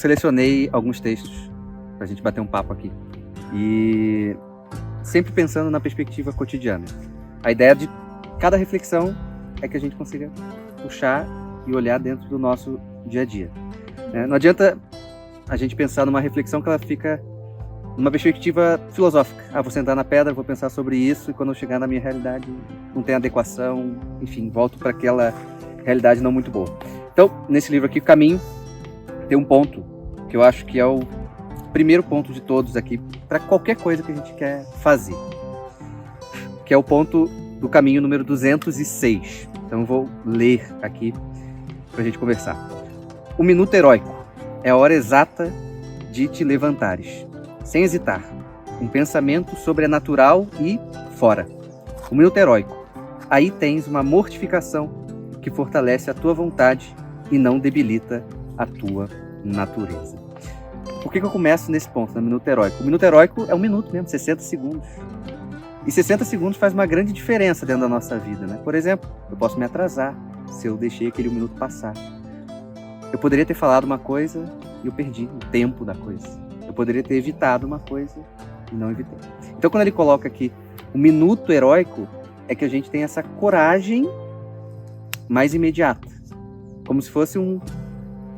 selecionei alguns textos pra gente bater um papo aqui. E sempre pensando na perspectiva cotidiana. A ideia de cada reflexão é que a gente consiga puxar e olhar dentro do nosso dia a dia. Não adianta a gente pensar numa reflexão que ela fica numa perspectiva filosófica. Vou sentar na pedra, vou pensar sobre isso, e quando eu chegar na minha realidade não tem adequação, enfim, volto para aquela realidade não muito boa. Então, nesse livro aqui, O Caminho, tem um ponto que eu acho que é o primeiro ponto de todos aqui, para qualquer coisa que a gente quer fazer, que é o ponto do caminho número 206. Então, eu vou ler aqui para a gente conversar. O minuto heróico é a hora exata de te levantares, sem hesitar, um pensamento sobrenatural e fora. O minuto heróico. Aí tens uma mortificação que fortalece a tua vontade e não debilita a tua natureza. Por que eu começo nesse ponto, no minuto heróico? O minuto heróico é um minuto mesmo, 60 segundos. E 60 segundos faz uma grande diferença dentro da nossa vida, né? Por exemplo, eu posso me atrasar se eu deixei aquele minuto passar. Eu poderia ter falado uma coisa e eu perdi o tempo da coisa. Eu poderia ter evitado uma coisa e não evitei. Então, quando ele coloca aqui o minuto heróico, é que a gente tem essa coragem mais imediata. Como se fosse um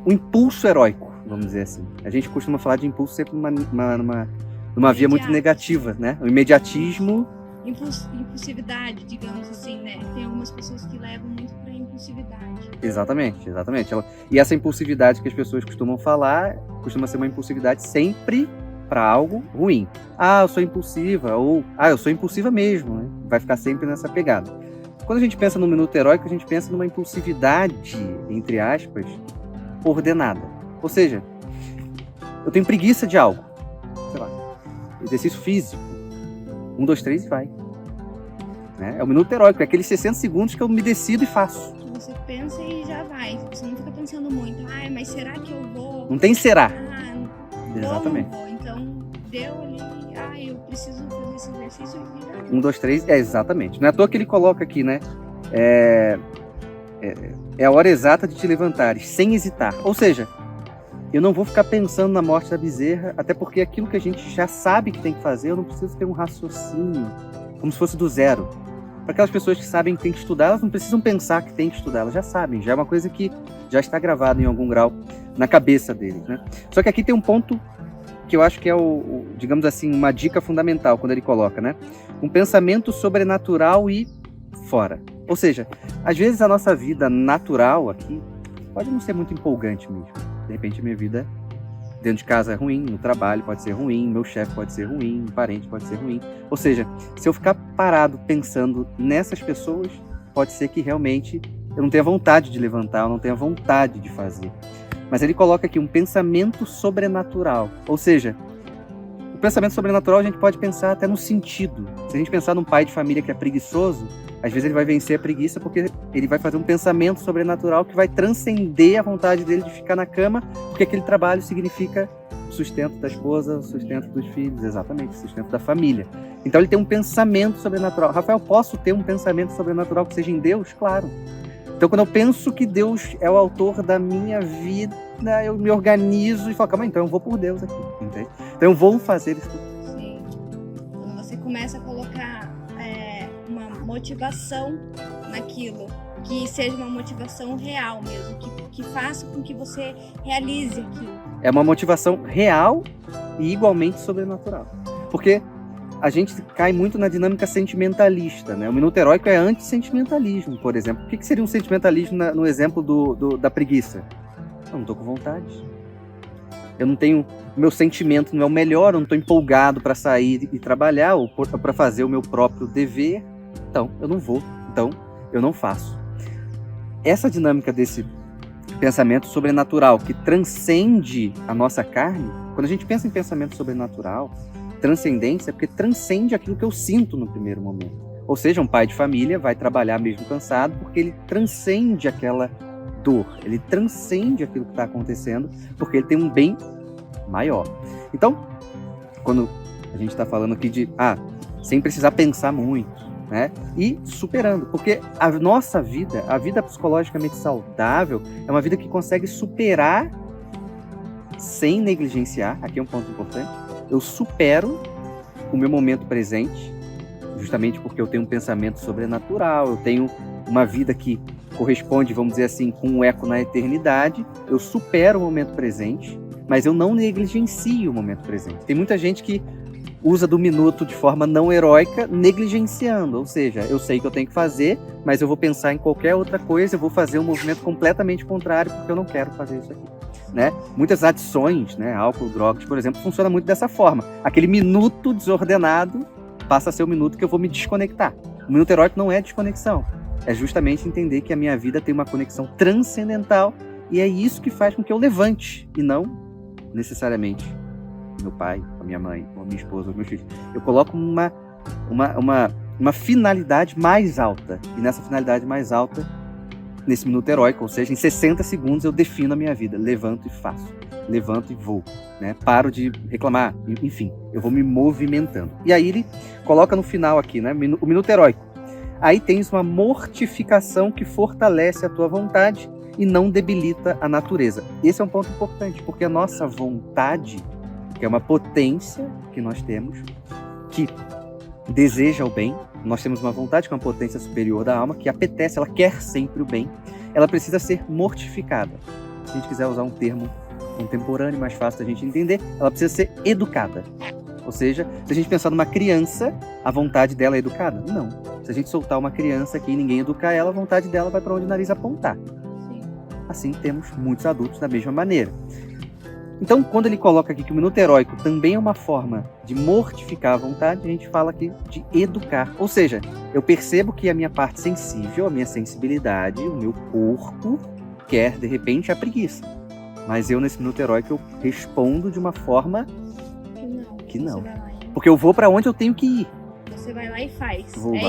impulso heróico, vamos dizer assim. A gente costuma falar de impulso sempre numa via muito negativa, né? O imediatismo... Impulsividade, digamos assim, né? Tem algumas pessoas que levam muito para impulsividade. Exatamente. E essa impulsividade que as pessoas costumam falar, costuma ser uma impulsividade sempre para algo ruim. Eu sou impulsiva, ou eu sou impulsiva mesmo, né? Vai ficar sempre nessa pegada. Quando a gente pensa no minuto heróico, a gente pensa numa impulsividade, entre aspas, ordenada. Ou seja, eu tenho preguiça de algo, sei lá, exercício físico, 1, 2, 3 e vai. É o minuto heróico, é aqueles 60 segundos que eu me decido e faço. Você pensa e já vai, você não fica pensando muito, mas será que eu vou? Não tem será. Exatamente. Não vou. Então, deu ali, eu preciso fazer esse exercício e já deu. 1, 2, 3, exatamente. Não é à toa que ele coloca aqui, né? É a hora exata de te levantares, sem hesitar. Ou seja, eu não vou ficar pensando na morte da bezerra, até porque aquilo que a gente já sabe que tem que fazer, eu não preciso ter um raciocínio, como se fosse do zero. Para aquelas pessoas que sabem que tem que estudar, elas não precisam pensar que tem que estudar, elas já sabem, já é uma coisa que já está gravada em algum grau na cabeça deles, né? Só que aqui tem um ponto que eu acho que é digamos assim, uma dica fundamental quando ele coloca, né? Um pensamento sobrenatural e fora. Ou seja, às vezes a nossa vida natural aqui pode não ser muito empolgante mesmo. De repente a minha vida dentro de casa é ruim, no trabalho pode ser ruim, meu chefe pode ser ruim, um parente pode ser ruim. Ou seja, se eu ficar parado pensando nessas pessoas, pode ser que realmente eu não tenha vontade de levantar, eu não tenha vontade de fazer. Mas ele coloca aqui um pensamento sobrenatural. Ou seja, o pensamento sobrenatural a gente pode pensar até no sentido. Se a gente pensar num pai de família que é preguiçoso, às vezes ele vai vencer a preguiça porque ele vai fazer um pensamento sobrenatural que vai transcender a vontade dele de ficar na cama, porque aquele trabalho significa o sustento da esposa, o sustento dos filhos, exatamente, o sustento da família. Então ele tem um pensamento sobrenatural. Rafael, posso ter um pensamento sobrenatural que seja em Deus? Claro. Então quando eu penso que Deus é o autor da minha vida, eu me organizo e falo, calma, então eu vou por Deus aqui, entende? Então eu vou fazer isso. Sim. Quando você começa a colocar uma motivação naquilo, que seja uma motivação real mesmo, que faça com que você realize aquilo. É uma motivação real e igualmente sobrenatural. Porque a gente cai muito na dinâmica sentimentalista, né? O minuto heróico é antissentimentalismo, por exemplo. O que seria um sentimentalismo no exemplo da preguiça? Eu não estou com vontade. Eu não tenho... O meu sentimento não é o melhor, eu não estou empolgado para sair e trabalhar ou para fazer o meu próprio dever. Então, eu não vou. Então, eu não faço. Essa dinâmica desse pensamento sobrenatural que transcende a nossa carne, quando a gente pensa em pensamento sobrenatural, transcendência é porque transcende aquilo que eu sinto no primeiro momento. Ou seja, um pai de família vai trabalhar mesmo cansado porque ele transcende aquela dor, ele transcende aquilo que está acontecendo porque ele tem um bem maior. Então, quando a gente está falando aqui de sem precisar pensar muito, né? E superando, porque a nossa vida, a vida psicologicamente saudável, é uma vida que consegue superar sem negligenciar, aqui é um ponto importante, eu supero o meu momento presente, justamente porque eu tenho um pensamento sobrenatural, eu tenho uma vida que corresponde, vamos dizer assim, com um eco na eternidade, eu supero o momento presente, mas eu não negligencio o momento presente. Tem muita gente que usa do minuto de forma não heróica, negligenciando, ou seja, eu sei que eu tenho que fazer, mas eu vou pensar em qualquer outra coisa, eu vou fazer um movimento completamente contrário porque eu não quero fazer isso aqui. Né? Muitas adições, né, álcool, drogas, por exemplo, funciona muito dessa forma. Aquele minuto desordenado passa a ser o minuto que eu vou me desconectar. O minuto heróico não é desconexão, é justamente entender que a minha vida tem uma conexão transcendental e é isso que faz com que eu levante e não necessariamente meu pai, a minha mãe, a minha esposa, os meus filhos. Eu coloco uma finalidade mais alta. E nessa finalidade mais alta, nesse minuto heróico, ou seja, em 60 segundos eu defino a minha vida. Levanto e faço. Levanto e vou. Né? Paro de reclamar. Enfim, eu vou me movimentando. E aí ele coloca no final aqui, né? O minuto heróico. Aí tens uma mortificação que fortalece a tua vontade e não debilita a natureza. Esse é um ponto importante, porque a nossa vontade, que é uma potência que nós temos, que deseja o bem, nós temos uma vontade que é uma potência superior da alma, que apetece, ela quer sempre o bem, ela precisa ser mortificada. Se a gente quiser usar um termo contemporâneo, mais fácil da gente entender, ela precisa ser educada. Ou seja, se a gente pensar numa criança, a vontade dela é educada? Não. Se a gente soltar uma criança aqui e ninguém educar ela, a vontade dela vai para onde o nariz apontar. Assim temos muitos adultos da mesma maneira. Então, quando ele coloca aqui que o minuto heróico também é uma forma de mortificar a vontade, a gente fala aqui de educar. Ou seja, eu percebo que a minha parte sensível, a minha sensibilidade, o meu corpo quer, de repente, a preguiça. Mas eu, nesse minuto heróico, eu respondo de uma forma que não. Porque eu vou para onde eu tenho que ir. Você vai lá e faz.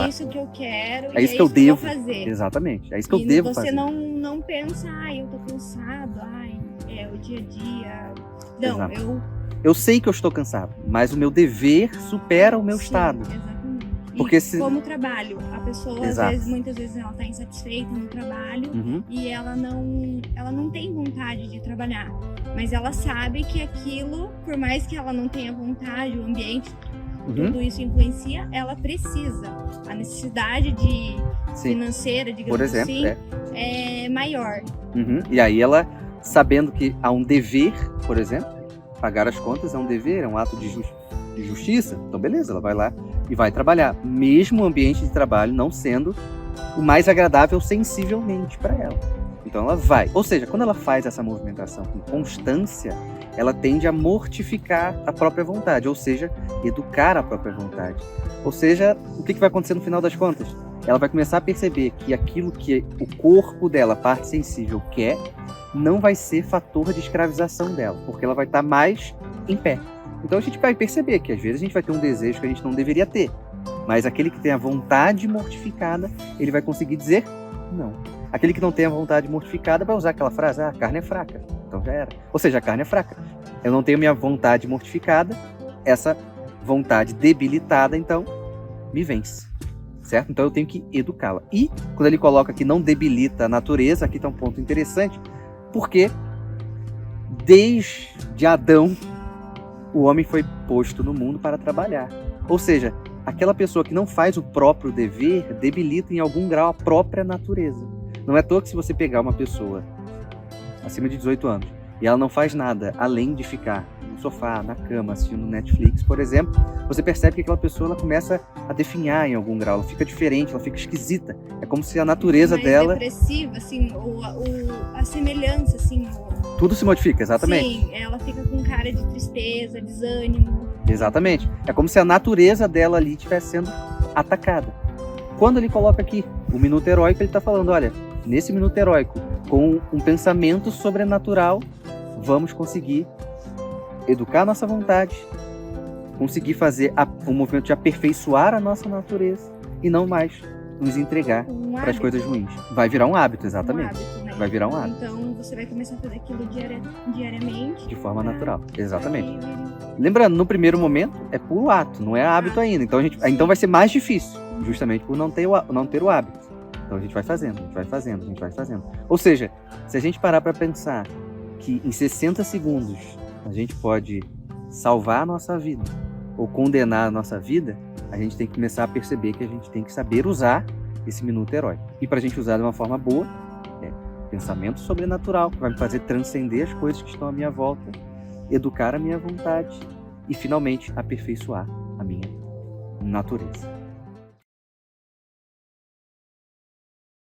Isso que eu quero, é isso que eu devo fazer. Exatamente, é isso que eu devo fazer. E você não pensa, eu tô cansado, é o dia a dia. Não, eu sei que eu estou cansado, mas o meu dever supera o meu estado. Exatamente. Porque como trabalho, a pessoa, muitas vezes, ela tá insatisfeita no trabalho e ela não tem vontade de trabalhar. Mas ela sabe que aquilo, por mais que ela não tenha vontade, o ambiente, tudo isso influencia, ela precisa. A necessidade financeira, digamos por exemplo, assim, é maior. E aí ela, sabendo que há um dever, por exemplo, pagar as contas é um dever, é um ato de justiça, então beleza, ela vai lá e vai trabalhar, mesmo o ambiente de trabalho não sendo o mais agradável sensivelmente para ela. Então ela vai. Ou seja, quando ela faz essa movimentação com constância, ela tende a mortificar a própria vontade, ou seja, educar a própria vontade. Ou seja, o que vai acontecer no final das contas? Ela vai começar a perceber que aquilo que o corpo dela, a parte sensível, quer, não vai ser fator de escravização dela, porque ela vai estar mais em pé. Então a gente vai perceber que às vezes a gente vai ter um desejo que a gente não deveria ter, mas aquele que tem a vontade mortificada, ele vai conseguir dizer não. Aquele que não tem a vontade mortificada vai usar aquela frase, a carne é fraca, então já era. Ou seja, a carne é fraca. Eu não tenho minha vontade mortificada, essa vontade debilitada, então, me vence. Certo? Então eu tenho que educá-la. E, quando ele coloca que não debilita a natureza, aqui está um ponto interessante, porque desde Adão, o homem foi posto no mundo para trabalhar. Ou seja, aquela pessoa que não faz o próprio dever, debilita em algum grau a própria natureza. Não é à toa que se você pegar uma pessoa acima de 18 anos e ela não faz nada além de ficar no sofá, na cama, assistindo Netflix, por exemplo, você percebe que aquela pessoa ela começa a definhar em algum grau, ela fica diferente, ela fica esquisita. É como se a natureza dela... depressiva, assim, a semelhança, assim... Tudo se modifica, exatamente. Sim, ela fica com cara de tristeza, desânimo. Exatamente. É como se a natureza dela ali estivesse sendo atacada. Quando ele coloca aqui o minuto heróico, ele está falando, olha, nesse minuto heróico, com um pensamento sobrenatural, vamos conseguir educar a nossa vontade, conseguir fazer um movimento de aperfeiçoar a nossa natureza e não mais nos entregar para as coisas ruins. Vai virar um hábito, exatamente. Né? Vai virar um hábito. Então você vai começar a fazer aquilo diariamente. De forma natural, exatamente. Lembrando, no primeiro momento é puro ato, não é hábito ainda. Então vai ser mais difícil, justamente por não ter o hábito. Então a gente vai fazendo. Ou seja, se a gente parar para pensar que em 60 segundos a gente pode salvar a nossa vida ou condenar a nossa vida, a gente tem que começar a perceber que a gente tem que saber usar esse minuto herói. E para a gente usar de uma forma boa, pensamento sobrenatural, que vai me fazer transcender as coisas que estão à minha volta, educar a minha vontade e, finalmente, aperfeiçoar a minha natureza.